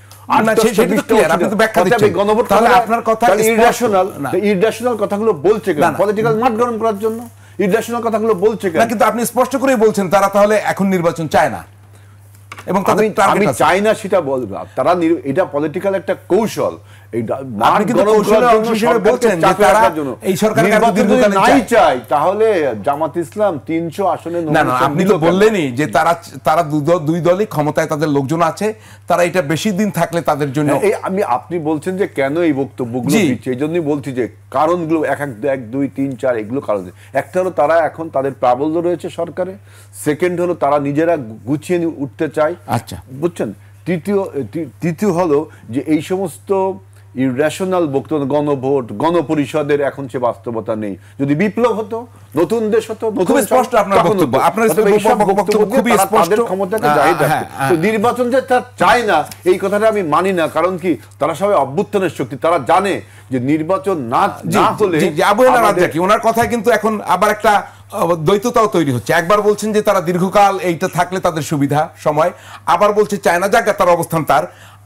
A: ইররেশনাল কথাগুলো বলছে কেন? পলিটিক্যাল মাঠ গরম করার জন্য ইররেশনাল কথাগুলো বলছে কেন?
B: কিন্তু আপনি স্পষ্ট করেই বলছেন তারা তাহলে এখন নির্বাচন চায় না। এবং তাদের
F: আমি
B: টার্গেট আছে।
F: চাই না সেটা বলবো, তারা এটা পলিটিক্যাল একটা কৌশল।
B: আপনি কিন্তু কৌশলের অংশ হিসেবে বলছেন যে তারা এই সরকারের কাছে দীর্ঘকালীন
F: নাই
B: চায়।
F: চাই, তাহলে জামাত ইসলাম 300 আসনে
B: না না, আপনি তো বললেনই যে তারা দুই দলই ক্ষমতায়, তাদের লোকজন আছে, তারা এটা বেশি দিন থাকলে তাদের জন্য।
F: আপনি বলছেন যে কেন এই বক্তব্যগুলো দিচ্ছে, এই জন্যই বলছি যে কারণগুলো 1 2 3 4 এগুলো কারণ। একটা হলো তারা এখন তাদের প্রাবল্য রয়েছে সরকারে, সেকেন্ড হলো তারা নিজেরা গুছিয়ে উঠতে চায়,
B: আচ্ছা
F: বুঝছেন। তৃতীয় হলো যে এই সমস্ত ইরেশনাল বক্তব্য, গণভোট, গণপরিষদের এখন সে বাস্তবতা নেই। যদি বিপ্লব হতো, নতুন দেশ হতো,
B: খুব স্পষ্ট আপনার বক্তব্য, আপনার বক্তব্য খুবই স্পষ্ট।
F: ক্ষমতাকে জাহির রাখতো। তো নির্বাচন যে তার চায় না এই কথাটা আমি মানি না, কারণ কি তারা সবাই অভ্যুত্থানের শক্তি, তারা জানে যে নির্বাচন না হলে
B: ওনার কথায় কিন্তু এখন আবার একটা দ্বৈততাও তৈরি হচ্ছে। একবার বলছেন যে তারা দীর্ঘকাল এইটা থাকলে তাদের সুবিধা সময়, আবার বলছে চায় না, যাক তার অবস্থান তার।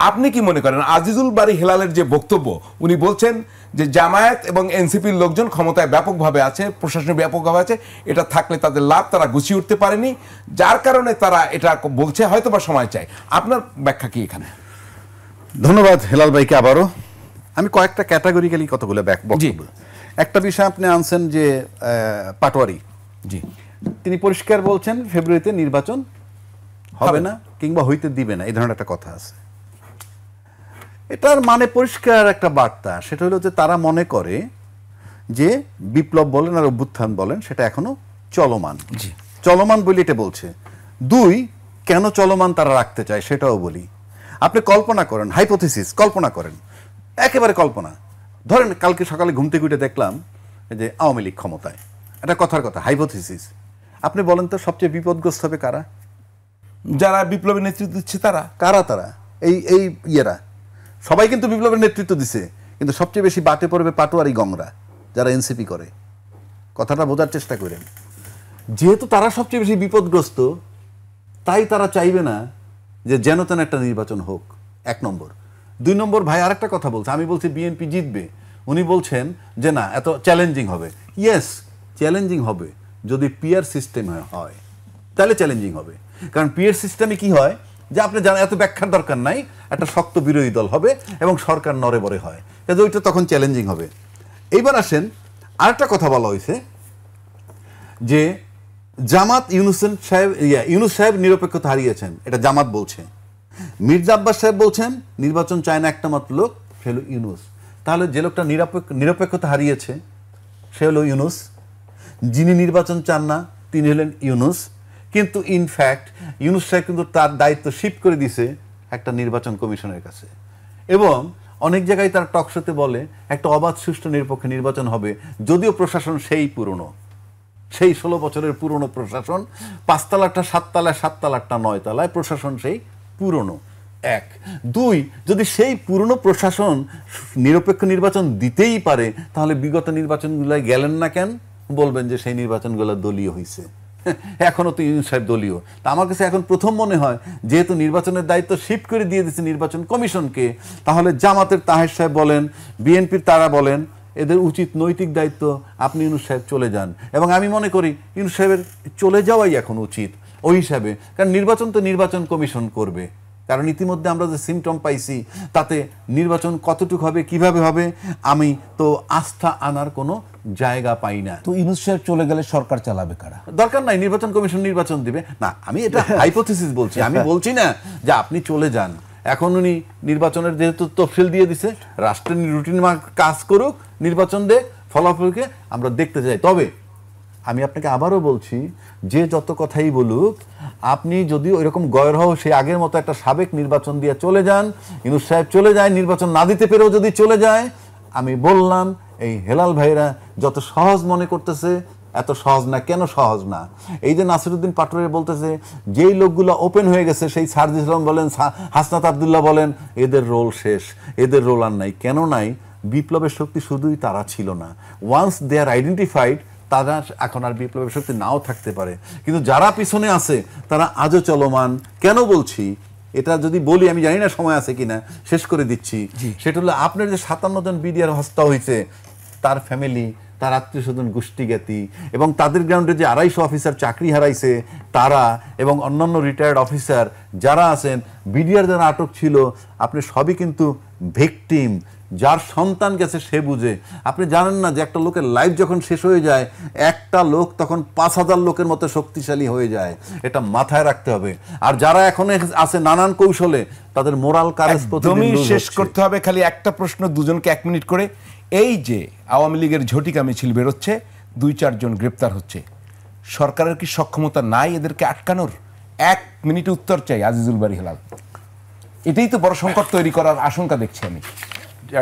B: আপনি কি মনে করেন আজিজুল বারী হেলালের যে বক্তব্য, উনি বলছেন যে জামায়াত এবং এনসিপির লোকজন ক্ষমতায় ব্যাপকভাবে আছে, প্রশাসনে ব্যাপকভাবে আছে, এটা থাকলে তাদের লাভ, তারা গুছিয়ে উঠতে পারেনি, যার কারণে তারা এটা বলছে, হয়তো বা সময় চায়। আপনার ব্যাখ্যা কি এখানে?
A: ধন্যবাদ হেলাল ভাইকে আবারও। আমি কয়েকটা ক্যাটাগরিক্যালি কতগুলো বক্তব্য। একটা বিষয় আপনি আনছেন যে পাটোয়ারি,
B: জি,
A: তিনি পরিষ্কার বলছেন ফেব্রুয়ারিতে নির্বাচন হবে না কিংবা হইতে দিবে না, এই ধরনের একটা কথা আছে। এটার মানে পরিষ্কার একটা বার্তা, সেটা হলো যে তারা মনে করে যে বিপ্লব বলেন আর অভ্যুত্থান বলেন সেটা এখনো চলমান। চলমান বলি এটা বলছে। দুই, কেন চলমান তারা রাখতে চায় সেটাও বলি। আপনি কল্পনা করেন, হাইপোথিসিস কল্পনা করেন, একেবারে কল্পনা। ধরেন কালকে সকালে ঘুম থেকে উঠে দেখলাম যে আওয়ামী লীগ ক্ষমতায়, এটা কথার কথা, হাইপোথিসিস। আপনি বলেন তো সবচেয়ে বিপদগ্রস্ত হবে কারা?
B: যারা বিপ্লবের নেতৃত্ব দিচ্ছে তারা।
A: কারা তারা? এই ইয়েরা সবাই কিন্তু বিপ্লবের নেতৃত্ব দিছে, কিন্তু সবচেয়ে বেশি বাটে পড়বে পাটোয়ারি গংরা, যারা এনসিপি করে। কথাটা বোঝার চেষ্টা করেন। যেহেতু তারা সবচেয়ে বেশি বিপদগ্রস্ত, তাই তারা চাইবে না যে যেন তেন একটা নির্বাচন হোক, 1 নম্বর। 2 নম্বর, ভাই আরেকটা কথা বলছে, আমি বলছি বিএনপি জিতবে, উনি বলছেন যে না এত চ্যালেঞ্জিং হবে। ইয়েস, চ্যালেঞ্জিং হবে যদি পিয়ার সিস্টেম হয়, তাহলে চ্যালেঞ্জিং হবে। কারণ পিয়ার সিস্টেমে কি হয় যে আপনি জানেন, এত ব্যাখ্যার দরকার নাই, একটা শক্ত বিরোধী দল হবে এবং সরকার নড়ে বড়ে হয়, কাজে ওইটা তখন চ্যালেঞ্জিং হবে। এইবার আসেন, আরেকটা কথা বলা হয়েছে যে জামাত ইউনুস সাহেব নিরপেক্ষতা হারিয়েছেন, এটা জামাত বলছে। মির্জা আব্বাস সাহেব বলছেন নির্বাচন চায় না একটা মাত্র লোক, সে হলো ইউনুস। তাহলে যে লোকটা নিরপেক্ষতা হারিয়েছে সে হলো ইউনুস, যিনি নির্বাচন চান না তিনি হলেন ইউনুস। কিন্তু ইনফ্যাক্ট ইউনুস সাহেব কিন্তু তার দায়িত্ব শিফট করে দিছে একটা নির্বাচন কমিশনের কাছে, এবং অনেক জায়গায় তার টকশোতে বলে একটা অবাধ সুষ্ঠু নিরপেক্ষ নির্বাচন হবে, যদিও প্রশাসন সেই পুরনো, সেই 16 বছরের পুরনো প্রশাসন, 5 তলাটা 7 তলায়, 7 তলাটা 9 তলায়, প্রশাসন সেই পুরনো। 1 2, যদি সেই পুরনো প্রশাসন নিরপেক্ষ নির্বাচন দিতেই পারে, তাহলে বিগত নির্বাচনগুলোয় গেলেন না কেন? বলবেন যে সেই নির্বাচনগুলো দলীয় হয়েছে, এখনো তো ইউনুস সাহেব দলীয়। তা আমার কাছে এখন প্রথম মনে হয়, যেহেতু নির্বাচনের দায়িত্ব শিফট করে দিয়ে দিচ্ছে নির্বাচন কমিশনকে, তাহলে জামাতের তাহের সাহেব বলেন, বিএনপির তারা বলেন, এদের উচিত নৈতিক দায়িত্ব আপনি ইউনুস সাহেব চলে যান। এবং আমি মনে করি ইউনুস সাহেবের চলে যাওয়াই এখন উচিত ওই হিসাবে, কারণ নির্বাচন তো নির্বাচন কমিশন করবে। কারণ ইতিমধ্যে আমরা যে সিমটম পাইছি তাতে নির্বাচন কতটুকু হবে, কিভাবে হবে, আমি তো আস্থা আনার কোনো জায়গা পাই না।
B: তো ইউনুস সাহেব চলে গেলে সরকার চালাবে কারা?
A: দরকার নাই, নির্বাচন কমিশন নির্বাচন দিবে না। আমি এটা হাইপোথিসিস বলছি, আমি বলছি না যে আপনি চলে যান। এখন উনি নির্বাচনের যেহেতু তফসিল দিয়ে দিছে, রাষ্ট্রের রুটিন কাজ করুক, নির্বাচন দিয়ে ফলাফলকে আমরা দেখতে চাই। তবে আমি আপনাকে আবারও বলছি, যে যত কথাই বলুক, আপনি যদি ওইরকম গয়রহ সেই আগের মতো একটা সাবেক নির্বাচন দিয়ে চলে যান, ইউনুস সাহেব চলে যায়, নির্বাচন না দিতে পেরেও যদি চলে যায়, আমি বললাম এই হেলাল ভাইরা যত সহজ মনে করতেছে, এত সহজ না। কেন সহজ না? এই যে নাসিরউদ্দিন পাটোয়ারি বলতেছে যেই লোকগুলো ওপেন হয়ে গেছে, সেই সারজিস আলম বলেন, হাসনাত আবদুল্লাহ বলেন, এদের রোল শেষ, এদের রোল আর নাই। কেন নাই? বিপ্লবের শক্তি শুধুই তারা ছিল না। ওয়ান্স দে আর আইডেন্টিফাইড, তারা এখন আর বিপ্লবের শক্তি নাও থাকতে পারে, কিন্তু যারা পিছনে আছে তারা আজও চলমান। কেন বলছি এটা? যদি বলি, আমি জানি না সময় আছে কিনা, শেষ করে দিচ্ছি। সেটা হলো আপনার যে 57 জন বিডিআর হত্যা হয়েছে, তার ফ্যামিলি, তার আত্মীয় স্বজন গোষ্ঠীজ্ঞাতি এবং তাদের গ্রাউন্ডে যে 250 অফিসার চাকরি হারাইছে তারা এবং অন্যান্য রিটায়ার্ড অফিসার যারা আছেন, বিডিআর যারা আটক ছিল, আপনি সবই কিন্তু ভিকটিম। যার সন্তান গেছে সে বুঝে। আপনি জানেন না যে একটা লোকের লাইফ যখন শেষ হয়ে যায়, একটা লোক তখন 5000 লোকের মতো শক্তিশালী হয়ে যায়। এটা মাথায় রাখতে হবে। আর যারা এখন আছে নানান কৌশলে, তাদের মোরাল কারেজ
B: প্রতিদিন শেষ করতে হবে। খালি একটা প্রশ্ন, দুজনকে 1 মিনিট করে। এই যে আওয়ামী লীগের ঝটিকা মিছিল বেরোচ্ছে, 2-4 জন গ্রেপ্তার হচ্ছে, সরকারের কি সক্ষমতা নাই এদেরকে আটকানোর? 1 মিনিটে উত্তর চাই আজিজুল বারী হেলাল। এটাই তো বড় সংকট তৈরি করার আশঙ্কা দেখছি আমি।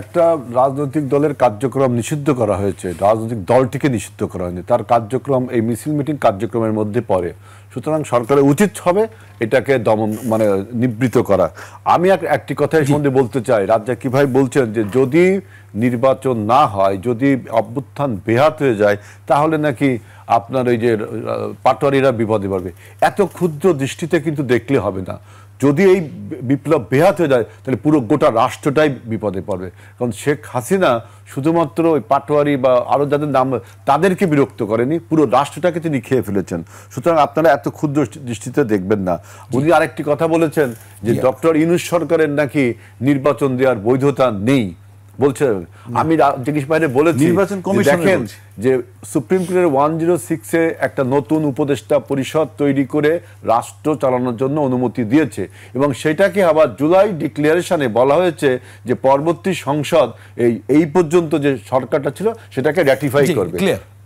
F: একটা রাজনৈতিক দলের কার্যক্রম নিষিদ্ধ করা হয়েছে, রাজনৈতিক দলটিকে নিষিদ্ধ করা হয়নি, তার কার্যক্রম এই মিছিল মিটিং কার্যক্রমের মধ্যে পড়ে। সুতরাং সরকারের উচিত হবে এটাকে দমন মানে নিবৃত করা। আমি একটি কথা এই সম্বন্ধে বলতে চাই, রাজ্জাক ভাই বলছেন যে যদি নির্বাচন না হয়, যদি অভ্যুত্থান বেহাত হয়ে যায়, তাহলে নাকি আপনার ওই যে পাটোয়ারিরা বিপদে পড়বে। এত ক্ষুদ্র দৃষ্টিতে কিন্তু দেখলে হবে না। যদি এই বিপ্লব বেহাত হয়ে যায়, তাহলে পুরো গোটা রাষ্ট্রটাই বিপদে পড়বে। কারণ শেখ হাসিনা শুধুমাত্র ওই পাটোয়ারি বা আরো যাদের নাম, তাদেরকে বিরক্ত করেনি, পুরো রাষ্ট্রটাকে তিনি খেয়ে ফেলেছেন। সুতরাং আপনারা এত ক্ষুদ্র দৃষ্টিতে দেখবেন না। উনি আরেকটি কথা বলেছেন যে ডক্টর ইউনূস সরকারের নাকি নির্বাচন দেওয়ার বৈধতা নেই বলছে। আমি জিজ্ঞেস বাইরে বলেছি
A: নির্বাচন কমিশন
F: দেখেন যে সুপ্রিম কোর্টের 106-এ একটা নতুন উপদেষ্টা পরিষদ তৈরি করে রাষ্ট্র চালানোর জন্য অনুমতি দিয়েছে এবং সেটাকে আবার জুলাই ডিক্লারেশনে বলা হয়েছে যে পরবর্তী সংসদ এই পর্যন্ত যে সরকারটা ছিল সেটাকে র্যাটিফাই করবে।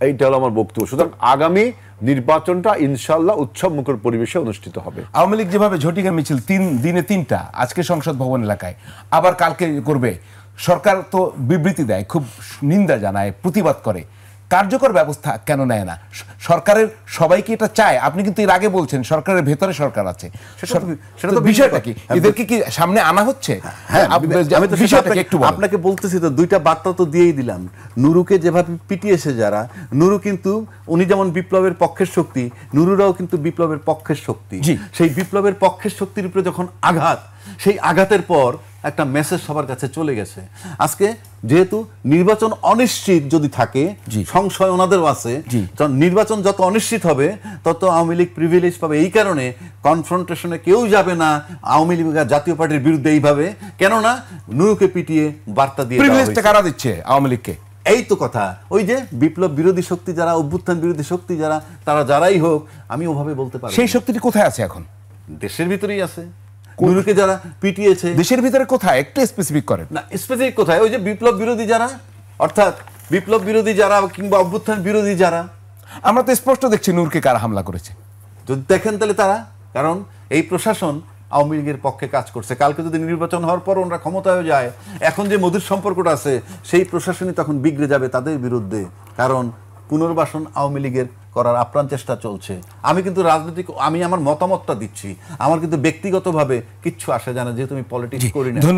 F: এইটা হলো আমার বক্তব্য। সুতরাং আগামী নির্বাচনটা ইনশাআল্লাহ উৎসব মুখর পরিবেশে অনুষ্ঠিত হবে।
B: আওয়ামী লীগ যেভাবে ঝটিকা মিছিল 3 দিনে 3টা, আজকে সংসদ ভবন এলাকায়, আবার কালকে করবে, সরকার তো বিবৃতি দেয়, খুব নিন্দা জানায়, প্রতিবাদ করে, কার্যকর ব্যবস্থা কেন নেয় না? সরকারের সবাইকে এটা চায়। আপনি কিন্তু এর আগে বলছেন সরকারের ভেতরে সরকার আছে, সেটা তো বিষয়টা কি? এদেরকে কি সামনে আনা হচ্ছে?
A: আপনাকে বলতেছি তো, 2টা বার্তা তো দিয়েই দিলাম। নুরুকে যেভাবে পিটিয়েছে যারা, নুরু কিন্তু উনি যেমন বিপ্লবের পক্ষের শক্তি, নুরুরাও কিন্তু বিপ্লবের পক্ষের শক্তি। সেই বিপ্লবের পক্ষের শক্তির উপরে যখন আঘাত, সেই আঘাতের পর একটা মেসেজ সবার কাছে চলে গেছে। আজকে যেহেতু নির্বাচন অনিশ্চিত যদি থাকে, সংশয় ওনাদেরও আছে, নির্বাচন যত অনিশ্চিত হবে তত আওয়ামী লীগ প্রিভিলেজ পাবে। এই কারণে কনফ্রন্টেশনে কেউ যাবে না আওয়ামী লীগ জাতীয় পার্টির বিরুদ্ধে এইভাবে, কেননা নুরুকে পিটিয়ে বার্তা দিয়ে
B: প্রিভিলেজটা কারা দিচ্ছে? আওয়ামী লীগকে।
A: এই তো কথা। ওই যে বিপ্লব বিরোধী শক্তি যারা, অভ্যুত্থান বিরোধী শক্তি যারা, তারা যারাই হোক, আমি ওভাবে বলতে পারি।
B: সেই শক্তিটি কোথায় আছে এখন?
A: দেশের ভিতরেই আছে। নুরুকে যারা পিটিয়েছে
B: দেশের ভিতরে কোথায়, একটু স্পেসিফিক করেন না।
A: স্পেসিফিক কোথায়? ওই যে বিপ্লব বিরোধী যারা, অর্থাৎ বিপ্লব বিরোধী যারা কিংবা অভ্যুত্থান বিরোধী যারা।
B: আমরা তো স্পষ্ট দেখছি নূরকে কারা হামলা করেছে।
A: যদি দেখেন তাহলে তারা, কারণ এই প্রশাসন আওয়ামী লীগের পক্ষে কাজ করছে। কালকে যদি নির্বাচন হওয়ার পর ওনারা ক্ষমতায় যায়, এখন যে মধুর সম্পর্কটা আছে সেই প্রশাসনই তখন বিগড়ে যাবে তাদের বিরুদ্ধে। কারণ পুনর্বাসন আওয়ামী লীগের করার আপ্রাণ চেষ্টা চলছে। আমি কিন্তু রাজনৈতিক, আমি আমার মতামতটা দিচ্ছি, আমার কিন্তু ব্যক্তিগতভাবে কিচ্ছু আসে যায় না, যেহেতু আমি পলিটিক্স করি না।